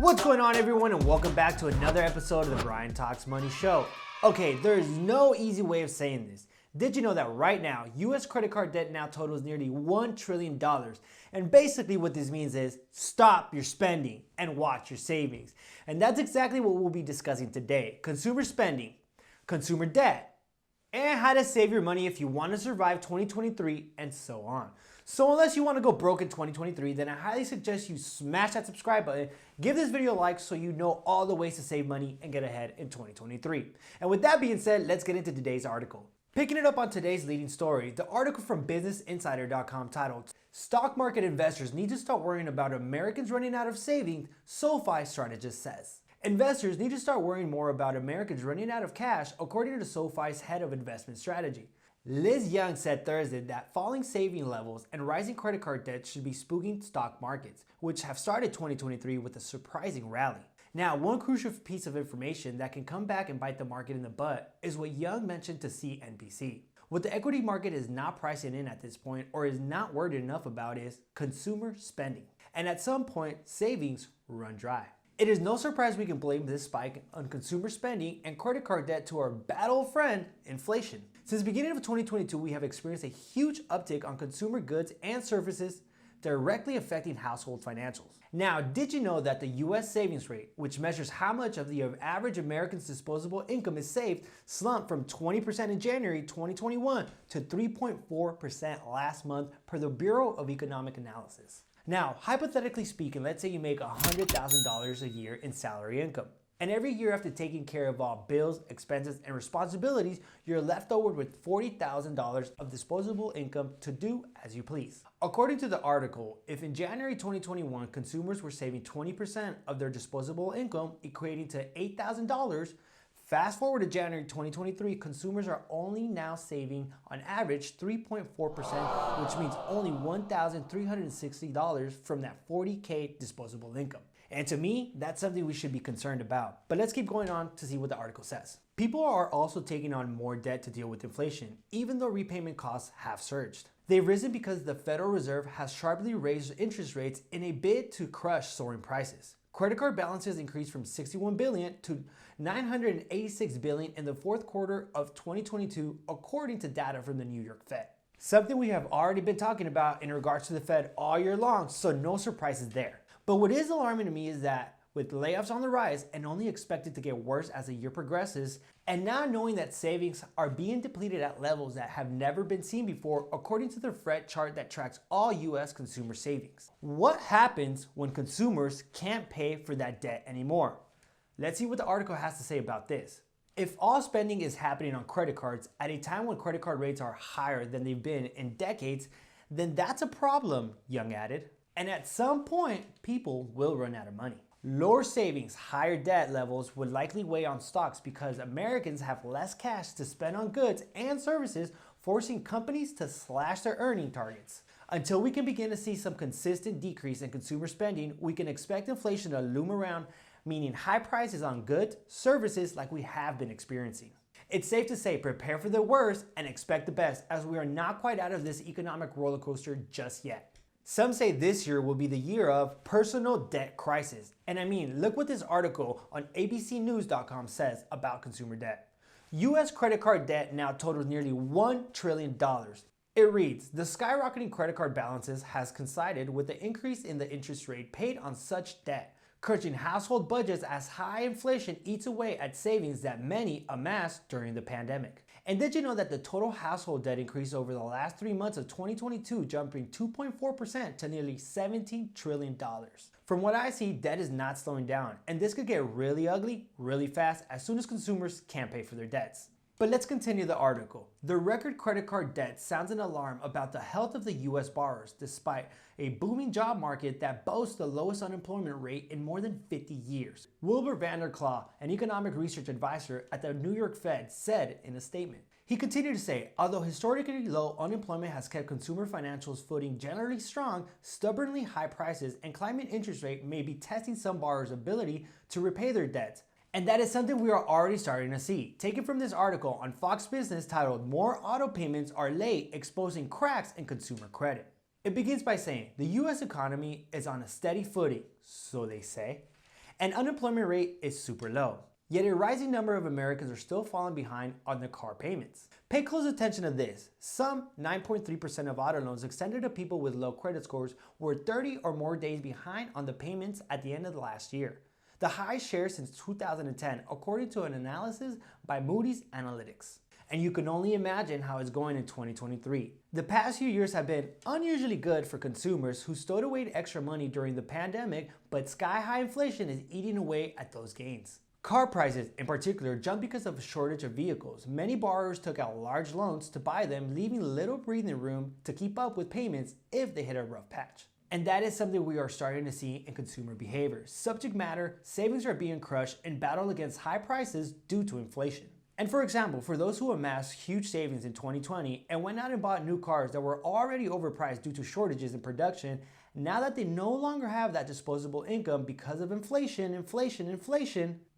What's going on, everyone, and welcome back to another episode of the Brian Talks Money Show. Okay, there's no easy way of saying this. Did you know that right now, US credit card debt now totals nearly $1 trillion? And basically what this means is stop your spending and watch your savings. And that's exactly what we'll be discussing today. Consumer spending, consumer debt, and how to save your money if you want to survive 2023 and so on. So unless you want to go broke in 2023, then I highly suggest you smash that subscribe button, give this video a like so you know all the ways to save money and get ahead in 2023. And with that being said, let's get into today's article. Picking it up on today's leading story, the article from BusinessInsider.com titled, "Stock Market Investors Need to Start Worrying About Americans Running Out of Savings," SoFi strategist says. Investors need to start worrying more about Americans running out of cash, according to SoFi's head of investment strategy. Liz Young said Thursday that falling saving levels and rising credit card debt should be spooking stock markets, which have started 2023 with a surprising rally. Now, one crucial piece of information that can come back and bite the market in the butt is what Young mentioned to CNBC. What the equity market is not pricing in at this point or is not worried enough about is consumer spending. And at some point, savings run dry. It is no surprise we can blame this spike on consumer spending and credit card debt to our battle friend, inflation. Since the beginning of 2022, we have experienced a huge uptick on consumer goods and services directly affecting household financials. Now, did you know that the US savings rate, which measures how much of the average American's disposable income is saved, slumped from 20% in January 2021 to 3.4% last month per the Bureau of Economic Analysis. Now, hypothetically speaking, let's say you make $100,000 a year in salary income. And every year after taking care of all bills, expenses, and responsibilities, you're left over with $40,000 of disposable income to do as you please. According to the article, if in January 2021, consumers were saving 20% of their disposable income, equating to $8,000, fast forward to January 2023, consumers are only now saving on average 3.4%, which means only $1,360 from that $40K disposable income. And to me, that's something we should be concerned about. But let's keep going on to see what the article says. People are also taking on more debt to deal with inflation, even though repayment costs have surged. They've risen because the Federal Reserve has sharply raised interest rates in a bid to crush soaring prices. Credit card balances increased from $61 billion to $986 billion in the fourth quarter of 2022, according to data from the New York Fed. Something we have already been talking about in regards to the Fed all year long, so no surprises there. But what is alarming to me is that with layoffs on the rise and only expected to get worse as the year progresses, and now knowing that savings are being depleted at levels that have never been seen before, according to the Fed chart that tracks all US consumer savings. What happens when consumers can't pay for that debt anymore? Let's see what the article has to say about this. If all spending is happening on credit cards at a time when credit card rates are higher than they've been in decades, then that's a problem, Young added. And at some point, people will run out of money. Lower savings, higher debt levels would likely weigh on stocks because Americans have less cash to spend on goods and services, forcing companies to slash their earning targets. Until we can begin to see some consistent decrease in consumer spending, we can expect inflation to loom around, meaning high prices on goods, services like we have been experiencing. It's safe to say prepare for the worst and expect the best, as we are not quite out of this economic roller coaster just yet. Some say this year will be the year of personal debt crisis. And I mean, look what this article on abcnews.com says about consumer debt. US credit card debt now totals nearly $1 trillion. It reads, the skyrocketing credit card balances has coincided with the increase in the interest rate paid on such debt, crunching household budgets as high inflation eats away at savings that many amassed during the pandemic. And did you know that the total household debt increased over the last 3 months of 2022, jumping 2.4% to nearly $17 trillion? From what I see, debt is not slowing down, and this could get really ugly really fast as soon as consumers can't pay for their debts. But let's continue the article. The record credit card debt sounds an alarm about the health of the US borrowers, despite a booming job market that boasts the lowest unemployment rate in more than 50 years. Wilbur Vanderklaw, an economic research advisor at the New York Fed, said in a statement. He continued to say, although historically low unemployment has kept consumer financials footing generally strong, stubbornly high prices and climbing interest rate may be testing some borrowers' ability to repay their debts. And that is something we are already starting to see. Taken from this article on Fox Business titled, "More Auto Payments Are Late, Exposing Cracks in Consumer Credit." It begins by saying, the US economy is on a steady footing, so they say, and unemployment rate is super low. Yet a rising number of Americans are still falling behind on their car payments. Pay close attention to this. Some 9.3% of auto loans extended to people with low credit scores were 30 or more days behind on the payments at the end of the last year. The highest share since 2010, according to an analysis by Moody's Analytics. And you can only imagine how it's going in 2023. The past few years have been unusually good for consumers who stowed away extra money during the pandemic, but sky-high inflation is eating away at those gains. Car prices, in particular, jumped because of a shortage of vehicles. Many borrowers took out large loans to buy them, leaving little breathing room to keep up with payments if they hit a rough patch. And that is something we are starting to see in consumer behavior. Subject matter, savings are being crushed in battle against high prices due to inflation. And for example, for those who amassed huge savings in 2020 and went out and bought new cars that were already overpriced due to shortages in production, now that they no longer have that disposable income because of inflation,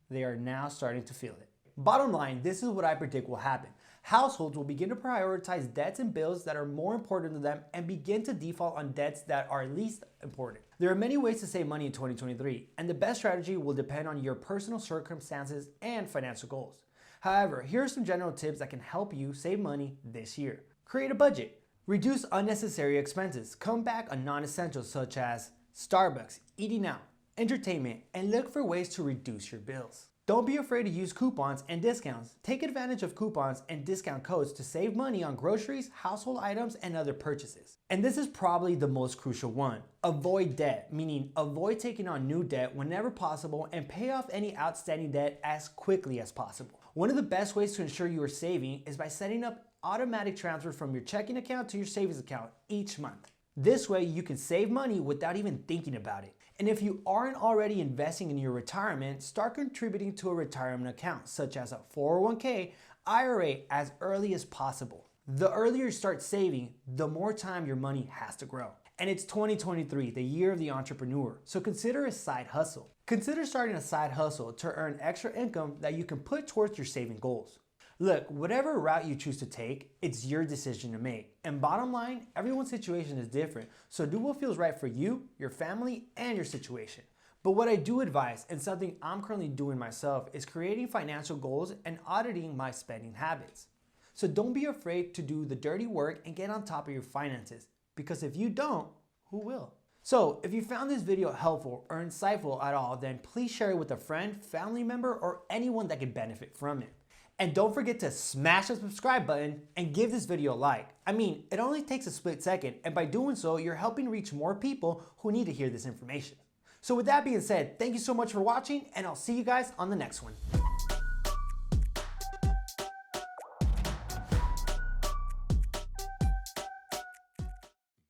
they are now starting to feel it. Bottom line, this is what I predict will happen. Households will begin to prioritize debts and bills that are more important to them and begin to default on debts that are least important. There are many ways to save money in 2023, and the best strategy will depend on your personal circumstances and financial goals. However, here are some general tips that can help you save money this year. Create a budget. Reduce unnecessary expenses. Come back on non-essentials such as Starbucks, eating out, entertainment, and look for ways to reduce your bills. Don't be afraid to use coupons and discounts. Take advantage of coupons and discount codes to save money on groceries, household items, and other purchases. And this is probably the most crucial one. Avoid debt, meaning avoid taking on new debt whenever possible and pay off any outstanding debt as quickly as possible. One of the best ways to ensure you are saving is by setting up automatic transfers from your checking account to your savings account each month. This way you can save money without even thinking about it. And if you aren't already investing in your retirement, start contributing to a retirement account, such as a 401k, IRA, as early as possible. The earlier you start saving, the more time your money has to grow. And it's 2023, the year of the entrepreneur, so consider a side hustle. Consider starting a side hustle to earn extra income that you can put towards your saving goals. Look, whatever route you choose to take, it's your decision to make. And bottom line, everyone's situation is different, so do what feels right for you, your family, and your situation. But what I do advise, and something I'm currently doing myself, is creating financial goals and auditing my spending habits. So don't be afraid to do the dirty work and get on top of your finances, because if you don't, who will? So if you found this video helpful or insightful at all, then please share it with a friend, family member, or anyone that could benefit from it. And don't forget to smash the subscribe button and give this video a like. I mean, it only takes a split second, and by doing so, you're helping reach more people who need to hear this information. So with that being said, thank you so much for watching, and I'll see you guys on the next one.